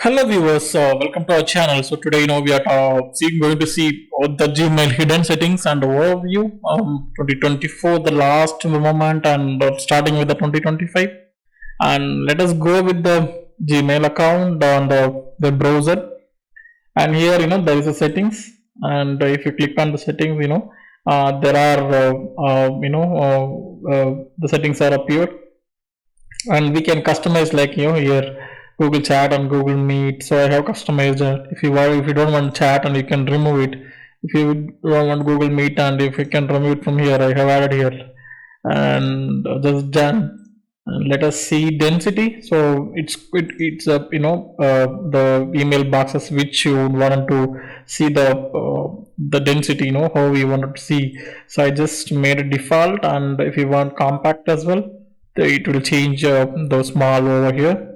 Hello viewers, welcome to our channel. So today, we are going to see all the Gmail hidden settings and overview. 2024, the last moment, and starting with the 2025. And let us go with the Gmail account on the web browser. And here, there is a settings, and if you click on the settings, there are, the settings are appeared, and we can customize like here Google Chat and Google Meet. So I have customized if you don't want chat, and you can remove it. If you don't want Google Meet, and if you can remove it from here, I have added here. And just done. And let us see density. So it's the email boxes which you wanted to see the density, how we wanted to see. So I just made a default, and if you want compact as well, it will change the small over here.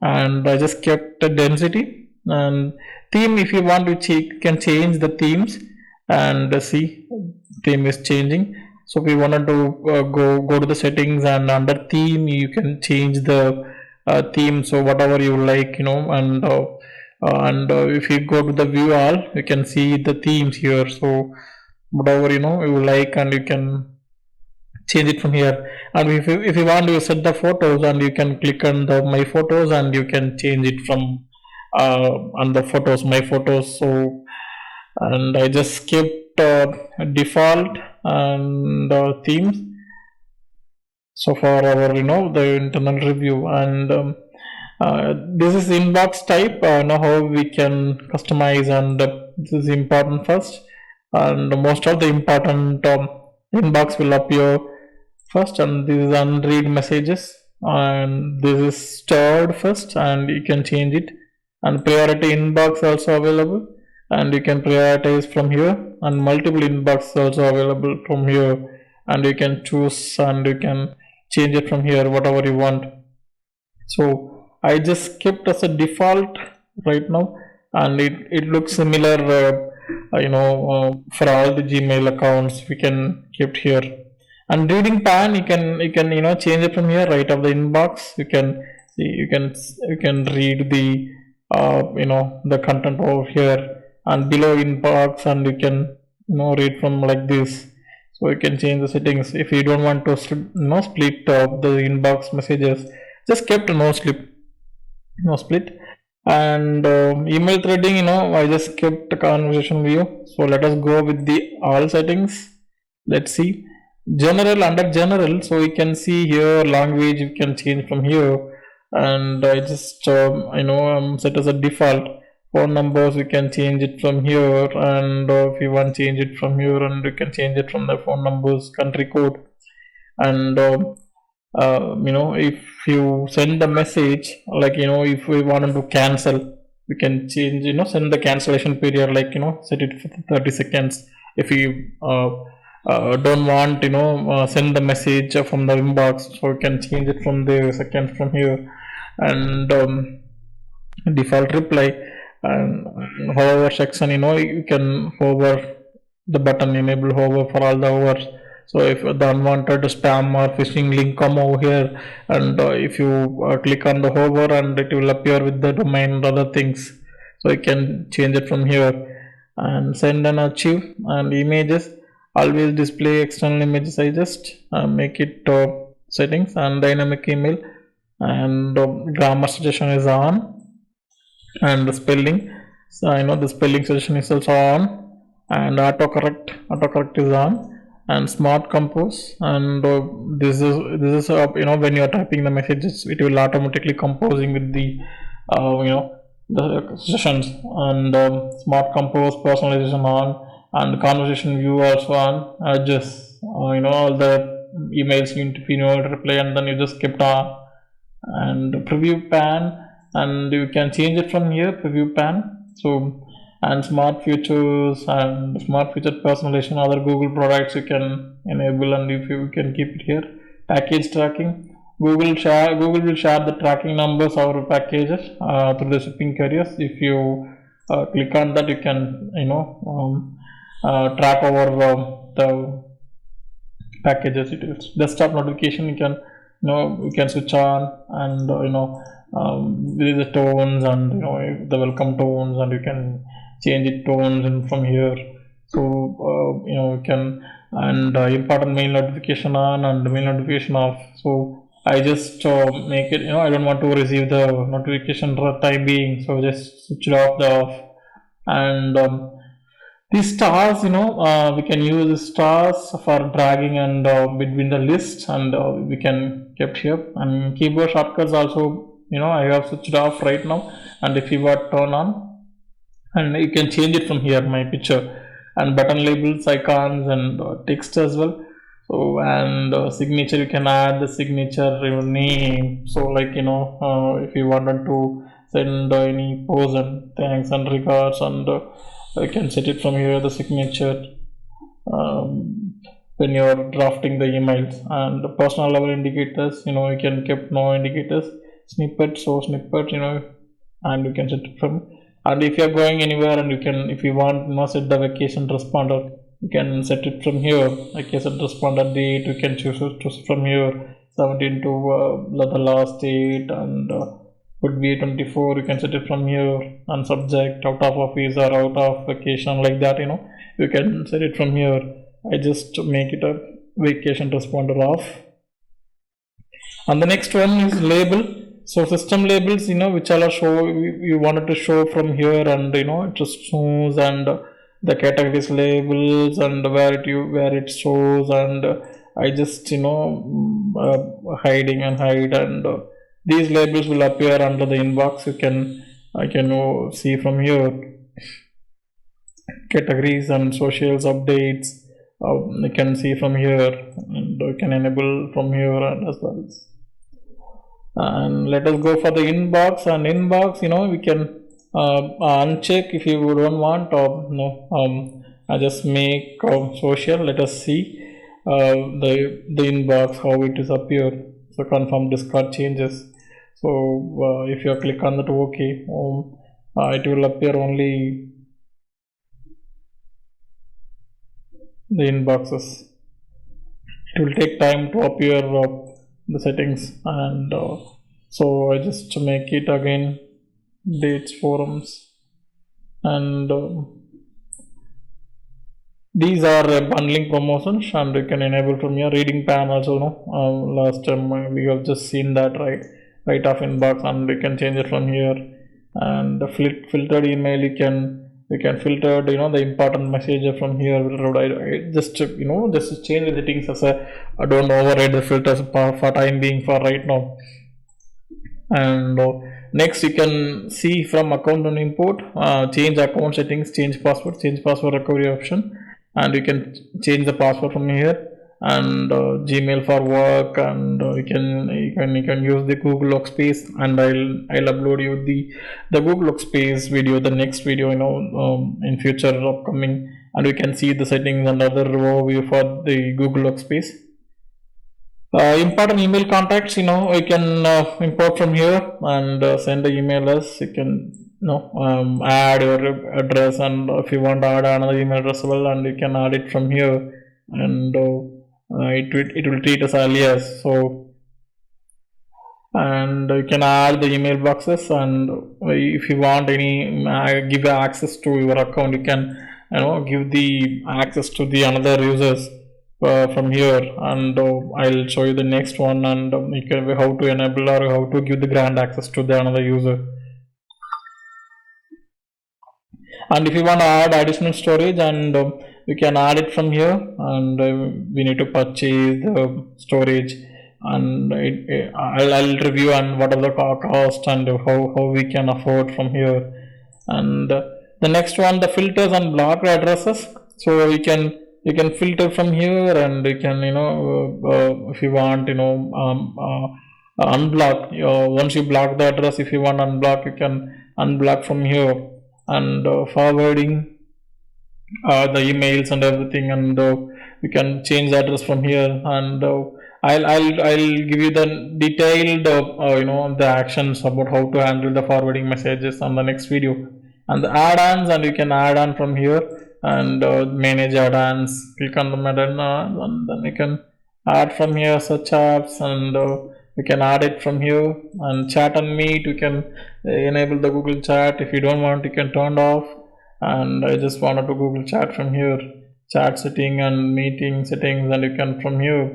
And I just kept the density. And theme, if you want to can change the themes. And see, theme is changing. So if you wanted to go to the settings, and under theme you can change the theme, so whatever you like, and if you go to the view all, you can see the themes here. So whatever you like, and you can change it from here. And if you want to set the photos, and you can click on the my photos, and you can change it from on the photos, my photos. So, and I just kept default and themes. So for our the internal review. And this is inbox type. Now how we can customize, and this is important first. And most of the important inbox will appear first, and this is unread messages, and this is stored first, and you can change it. And priority inbox also available, and you can prioritize from here. And multiple inbox also available from here, and you can choose, and you can change it from here, whatever you want. So I just kept as a default right now, and it looks similar for all the Gmail accounts we can keep here. And reading pan, you can change it from here, right of the inbox. You can read the the content over here, and below inbox, and you can read from like this. So you can change the settings. If you don't want to split the inbox messages, just kept no split. And email threading, I just kept the conversation view. So let us go with the all settings. Let's see general. Under general, so we can see here language you can change from here. And I just set as a default. Phone numbers, we can change it from here. And if you want change it from here, and you can change it from the phone numbers, country code. And if you send the message, like if we wanted to cancel, we can change, send the cancellation period, like set it for 30 seconds. If you don't want send the message from the inbox, so you can change it from the seconds from here. And default reply. And hover section, you can hover the button, enable hover for all the hovers. So if the unwanted spam or phishing link come over here, and if you click on the hover, and it will appear with the domain and other things. So you can change it from here. And send and archive. And images, always display external images. I just make it settings. And dynamic email, and grammar suggestion is on. And the spelling, so the spelling suggestion is also on. And autocorrect is on. And smart compose, and this is when you are typing the messages, it will automatically composing with the the sessions. And smart compose, personalization on. And conversation view also on. Just all the emails you need to reply, and then you just kept on. And preview pan, and you can change it from here, preview pan. So, and smart features, and smart feature personalization, other Google products you can enable, and if you can keep it here. Package tracking, Google will share the tracking numbers or packages through the shipping carriers. If you click on that, you can track over the packages. It is desktop notification, you can switch on. And with the tones, and the welcome tones, and you can change it tones in from here. So you can, and important mail notification on and mail notification off. So I just make it, I don't want to receive the notification for time being, so just switch it off the off. And these stars, we can use the stars for dragging and between the list, and we can kept here. And keyboard shortcuts also, I have switched off right now. And if you were turn on, and you can change it from here, my picture, and button labels, icons, and text as well. So, and signature, you can add the signature, your name. So like, if you wanted to send any pose and thanks and regards, and you can set it from here, the signature, when you're drafting the emails. And the personal level indicators, you can keep no indicators, snippet, so snippet, and you can set it from. And if you're going anywhere, and you can, if you want, set the vacation responder, you can set it from here. Vacation responder date, you can choose from here, 17 to the last date, and would be 24, you can set it from here. And subject, out of office or out of vacation, like that, you can set it from here. I just make it a vacation responder off. And the next one is label. So system labels, which all are show, you wanted to show from here, and it just shows, and the categories labels, and where it shows, and I just hiding and hide, and these labels will appear under the inbox. I can see from here categories and socials updates. You can see from here, and you can enable from here and as well. And let us go for the inbox. And inbox, we can uncheck if you don't want, or I just make social. Let us see the inbox, how it is appear. So confirm discard changes. So if you click on that OK, it will appear only the inboxes. It will take time to appear the settings, and so I just make it again dates, forums, and these are bundling promotions, and you can enable from your reading pan also. Last time we have just seen that, right off inbox, and we can change it from here. And the filtered email, you can filter the important message from here. I just just change the settings as I don't override the filters for time being for right now. And next, you can see from account and import, change account settings, change password recovery option, and you can change the password from here. And Gmail for work, and you can use the Google Workspace, and I'll upload you the Google Workspace video, the next video, in future upcoming, and we can see the settings and other overview for the Google Workspace. Important email contacts, we can import from here, and send the email as you can add your address, and if you want to add another email address as well, and you can add it from here. And it will treat as alias. So, and you can add the email boxes, and if you want any give access to your account, you can give the access to the another users from here. And I'll show you the next one, and you can how to enable or how to give the grant access to the another user. And if you want to add additional storage, and you can add it from here, and we need to purchase the storage, and I'll review on what are the cost and how we can afford from here. And the next one, the filters and blocked addresses. So you can filter from here, and you can if you want unblock. Once you block the address, if you want to unblock, you can unblock from here. And forwarding the emails and everything, and you can change the address from here. And I'll give you the detailed the actions about how to handle the forwarding messages on the next video. And the add-ons, and you can add on from here, and manage add-ons. Click on the add-on, and then you can add from here such apps, and you can add it from here. And chat and meet, you can enable the Google Chat. If you don't want, you can turn it off. And I just wanted to Google Chat from here, chat setting and meeting settings, and you can from here.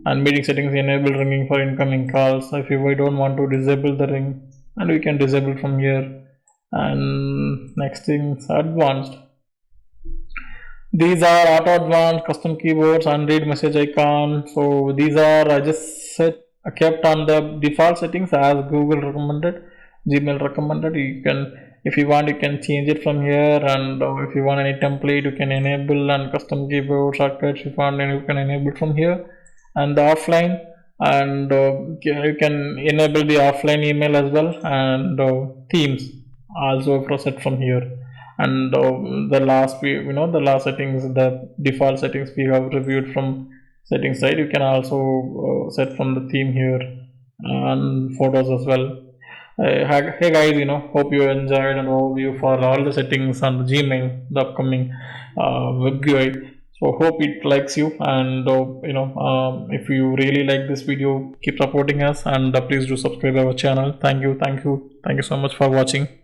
And meeting settings, enable ringing for incoming calls. If you don't want to disable the ring, and we can disable from here. And next thing, advanced. These are auto advanced, custom keyboards, unread message icon. So these are I just kept on the default settings as Google recommended, Gmail recommended. You can, if you want, you can change it from here. And if you want any template, you can enable, and custom keyboard shortcuts, if you want, and you can enable from here. And the offline, and you can enable the offline email as well. And themes also set from here. And the last the last settings, the default settings we have reviewed from settings side, you can also set from the theme here, and photos as well. Hey guys, hope you enjoyed an overview for all the settings on the Gmail, the upcoming web GUI. So hope it likes you. And if you really like this video, keep supporting us, and please do subscribe our channel. Thank you so much for watching.